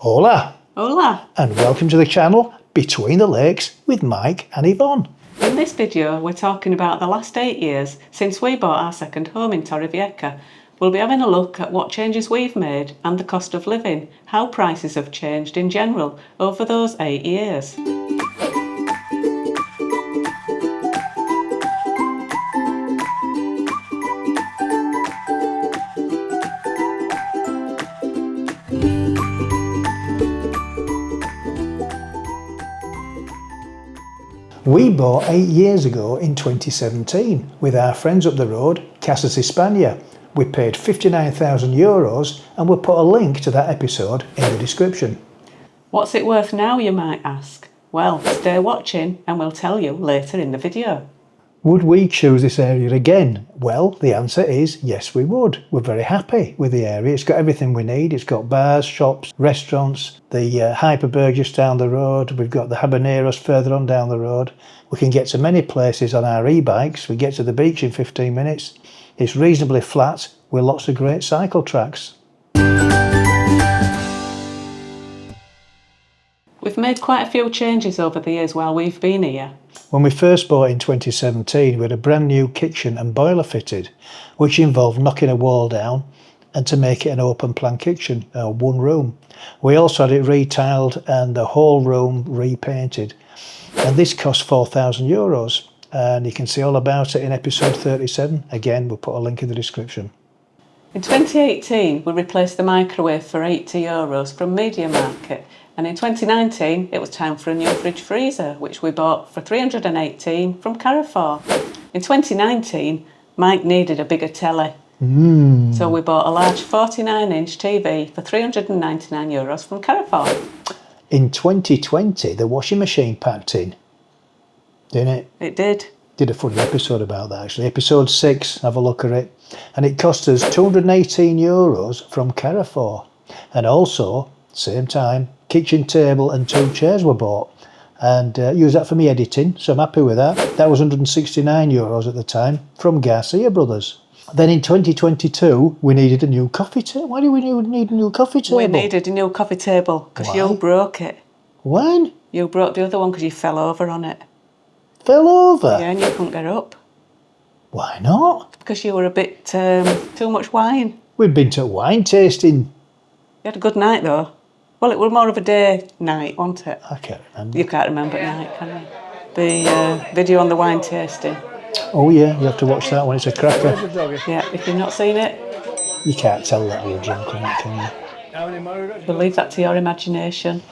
Hola! Hola! And welcome to the channel Between the Lakes with Mike and Yvonne. In this video we're talking about the last 8 years since we bought our second home in Torrevieja. We'll be having a look at what changes we've made and the cost of living, how prices have changed in general over those 8 years. We bought 8 years ago in 2017 with our friends up the road, Casas España. We paid €59,000 and we'll put a link to that episode in the description. What's it worth now, you might ask? Well, stay watching and we'll tell you later in the video. Would we choose this area again? Well, the answer is yes, we would. We're very happy with the area. It's got everything we need. It's got bars, shops, restaurants, the Hyperberg just down the road. We've got the Habaneros further on down the road. We can get to many places on our e-bikes. We get to the beach in 15 minutes. It's reasonably flat with lots of great cycle tracks. We've made quite a few changes over the years while we've been here. When we first bought in 2017, we had a brand new kitchen and boiler fitted, which involved knocking a wall down and to make it an open plan kitchen, one room. We also had it retiled and the whole room repainted. And this cost €4,000. And you can see all about it in episode 37. Again, we'll put a link in the description. In 2018, we replaced the microwave for €80 from Media Market. And in 2019, it was time for a new fridge freezer, which we bought for $318 from Carrefour. In 2019, Mike needed a bigger telly. So we bought a large 49-inch TV for €399 from Carrefour. In 2020, the washing machine packed in, didn't it? It did. Did a funny episode about that actually. Episode 6, have a look at it. And it cost us €218 from Carrefour. And also, same time, kitchen table and 2 chairs were bought. And use that for me editing, so I'm happy with that. That was €169 at the time from Garcia Brothers. Then in 2022, we needed a new coffee table. Why do we need a new coffee table? We needed a new coffee table because you broke it. When? You broke the other one because you fell over on it. Fell over? Yeah, and you couldn't get up. Why not? Because you were a bit too much wine. We'd been to wine tasting. You had a good night though. Well, it was more of a day night, wasn't it? I can't remember. You can't remember at night, can you? The video on the wine tasting. Oh yeah, you have to watch that one, it's a cracker. Yeah, if you've not seen it, You can't tell that you're drunk on it, can you? we'll leave that to your imagination.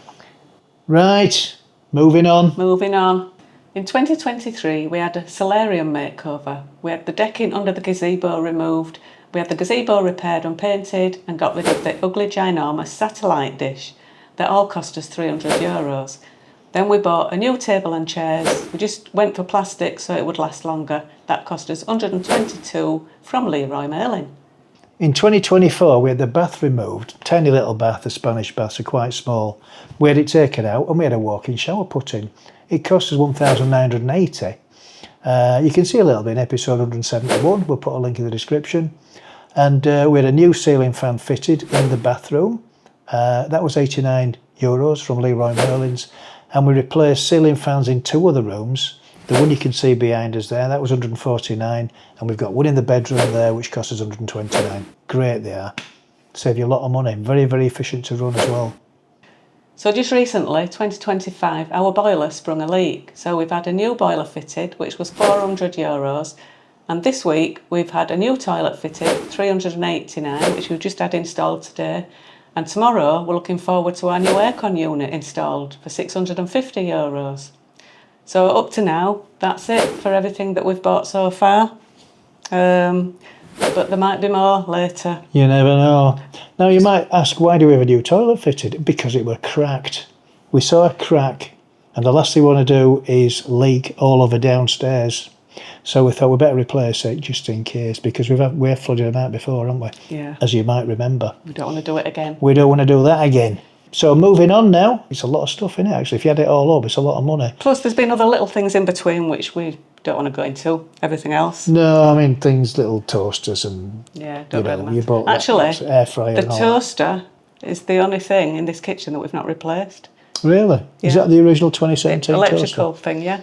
Right, moving on. Moving on. In 2023, we had a solarium makeover. We had the decking under the gazebo removed. We had the gazebo repaired and painted and got rid of the ugly ginormous satellite dish. That all cost us €300. Then we bought a new table and chairs. We just went for plastic so it would last longer. That cost us $122 from Leroy Merlin. In 2024, we had the bath removed. Tiny little bath, the Spanish baths are quite small. We had it taken out and we had a walk-in shower put in. It cost us $1,980. You can see a little bit in episode 171. We'll put a link in the description. And we had a new ceiling fan fitted in the bathroom. That was €89 from Leroy Merlin's. And we replaced ceiling fans in 2 other rooms. The one you can see behind us there, that was $149. And we've got one in the bedroom there, which cost us $129. Great they are. Save you a lot of money. Very, very efficient to run as well. So just recently, 2025, our boiler sprung a leak. So we've had a new boiler fitted, which was €400. And this week, we've had a new toilet fitted, $389, which we've just had installed today. And tomorrow, we're looking forward to our new aircon unit installed for €650. So up to now, that's it for everything that we've bought so far. But there might be more later. You never know. Now you might ask, why do we have a new toilet fitted? Because it were cracked. We saw a crack and the last thing we want to do is leak all over downstairs. So we thought we better replace it just in case, because we've flooded them out before, haven't we? Yeah. As you might remember. We don't want to do it again. We don't want to do that again. So moving on now. It's a lot of stuff in it actually. If you add it all up, it's a lot of money. Plus there's been other little things in between which we don't want to go into. Everything else. No, I mean things, little toasters and yeah, don't really you bought actually air fryer. The toaster It's the only thing in this kitchen that we've not replaced. Really? Is Yeah. that the original 2017 Electrical toaster? thing, yeah.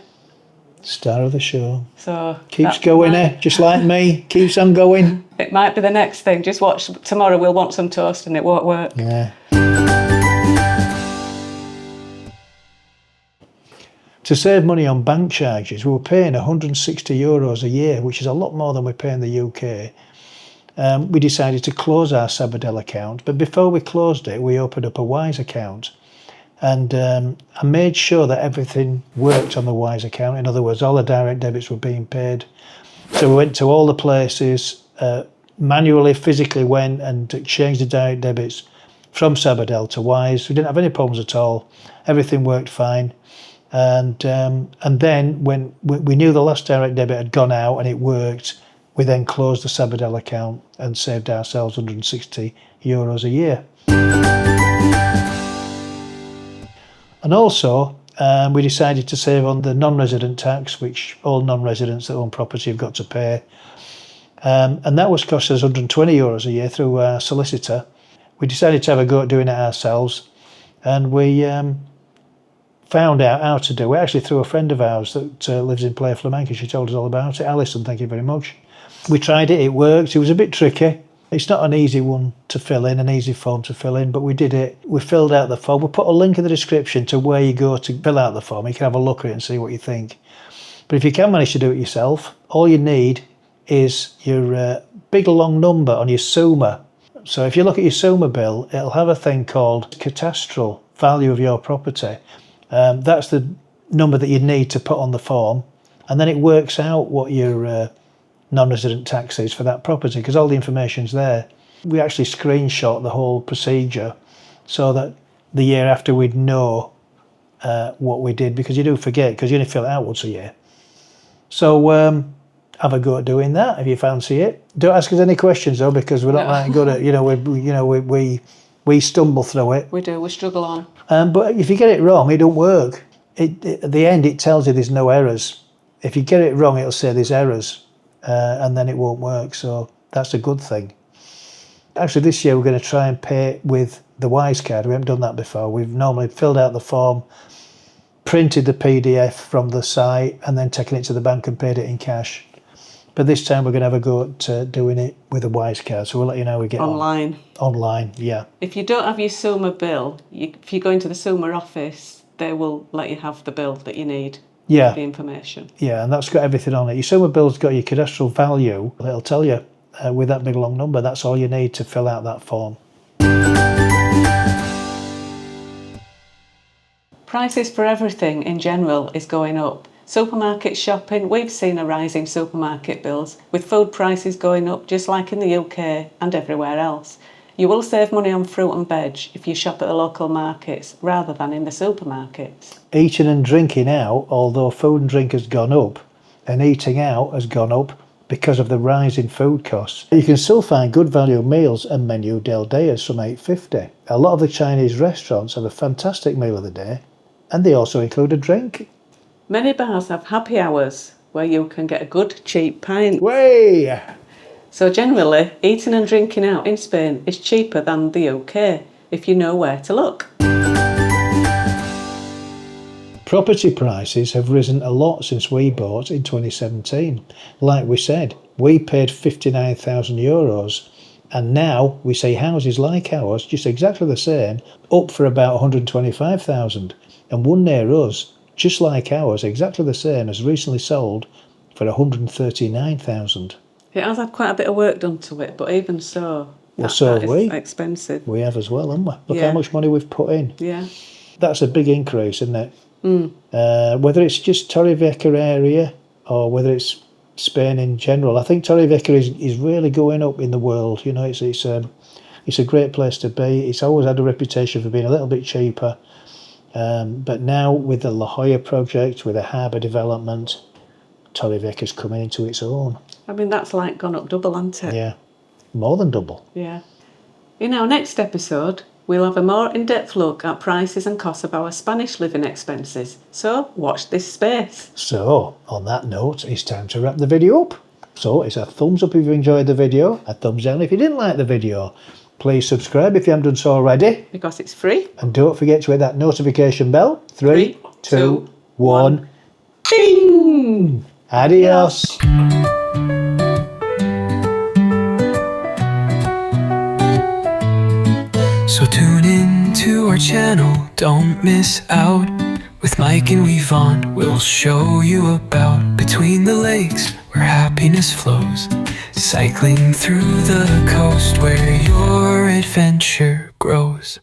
Star of the show. So Keeps that going, might- Just like me. Keeps on going. It might be the next thing. Just watch tomorrow. We'll want some toast and it won't work. Yeah. To save money on bank charges, we were paying €160 a year, which is a lot more than we pay in the UK. We decided to close our Sabadell account, but before we closed it, we opened up a Wise account. And I made sure that everything worked on the Wise account. In other words, all the direct debits were being paid. So we went to all the places, manually, physically went and changed the direct debits from Sabadell to Wise. We didn't have any problems at all. Everything worked fine. And then when we knew the last direct debit had gone out and it worked, we then closed the Sabadell account and saved ourselves €160 a year. And also, we decided to save on the non-resident tax, which all non-residents that own property have got to pay. And that was cost us €120 a year through our solicitor. We decided to have a go at doing it ourselves, and we found out how to do it actually through a friend of ours that lives in Playa Flamenca. She told us all about it. Alison, thank you very much. We tried it, it worked. It was a bit tricky. It's not an easy one to fill in, an easy form to fill in, but we did it. We filled out the form. We'll put a link in the description to where you go to fill out the form. You can have a look at it and see what you think. But if you can manage to do it yourself, all you need is your big long number on your SUMA. So if you look at your SUMA bill, it'll have a thing called catastral value of your property. That's the number that you need to put on the form, and then it works out what your non-resident tax is for that property, because all the information's there. We actually screenshot the whole procedure so that the year after we'd know what we did, because you do forget, because you only fill it out once a year. So have a go at doing that if you fancy it. Don't ask us any questions though, because we're not that good at, we stumble through it. We do, we struggle on. But if you get it wrong, it don't work. At the end, it tells you there's no errors. If you get it wrong, it'll say there's errors, and then it won't work. So that's a good thing. Actually, this year we're going to try and pay with the Wise card. We haven't done that before. We've normally filled out the form, printed the PDF from the site, and then taken it to the bank and paid it in cash. But this time we're going to have a go at doing it with a Wise card. So we'll let you know how we get Online. Online, yeah. If you don't have your SUMA bill, if you go into the SUMA office, they will let you have the bill that you need. Yeah. The information. Yeah, and that's got everything on it. Your SUMA bill's got your cadastral value. It'll tell you with that big long number. That's all you need to fill out that form. Prices for everything in general is going up. Supermarket shopping, we've seen a rise in supermarket bills, with food prices going up just like in the UK and everywhere else. You will save money on fruit and veg if you shop at the local markets rather than in the supermarkets. Eating and drinking out, although food and drink has gone up, and eating out has gone up because of the rise in food costs. You can still find good value meals and menu del dias from $8.50. A lot of the Chinese restaurants have a fantastic meal of the day, and they also include a drink. Many bars have happy hours where you can get a good cheap pint. Way! So generally, eating and drinking out in Spain is cheaper than the UK if you know where to look. Property prices have risen a lot since we bought in 2017. Like we said, we paid €59,000, and now we see houses like ours, just exactly the same, up for about $125,000, and one near us, just like ours, exactly the same, has recently sold for $139,000. It has had quite a bit of work done to it, but even so, Well, so have we. Expensive. We have as well, haven't we? Look Yeah. how much money we've put in. Yeah. That's a big increase, isn't it? Whether it's just Torrevieja area or whether it's Spain in general, I think Torrevieja is really going up in the world. You know, it's a great place to be. It's always had a reputation for being a little bit cheaper. But now with the La Jolla project, with the harbour development, Torrevieja's coming into its own. I mean, that's like gone up double, hasn't it? Yeah, more than double. Yeah. In our next episode, we'll have a more in-depth look at prices and costs of our Spanish living expenses. So, watch this space. So, on that note, it's time to wrap the video up. So, it's a thumbs up if you enjoyed the video, a thumbs down if you didn't like the video. Please subscribe if you haven't done so already. Because it's free. And don't forget to hit that notification bell. 3, 2, 1. 1. Ding! Adios. So tune in to our channel, don't miss out. With Mike and Yvonne, we'll show you about between the lakes where happiness flows, cycling through the coast where your adventure grows.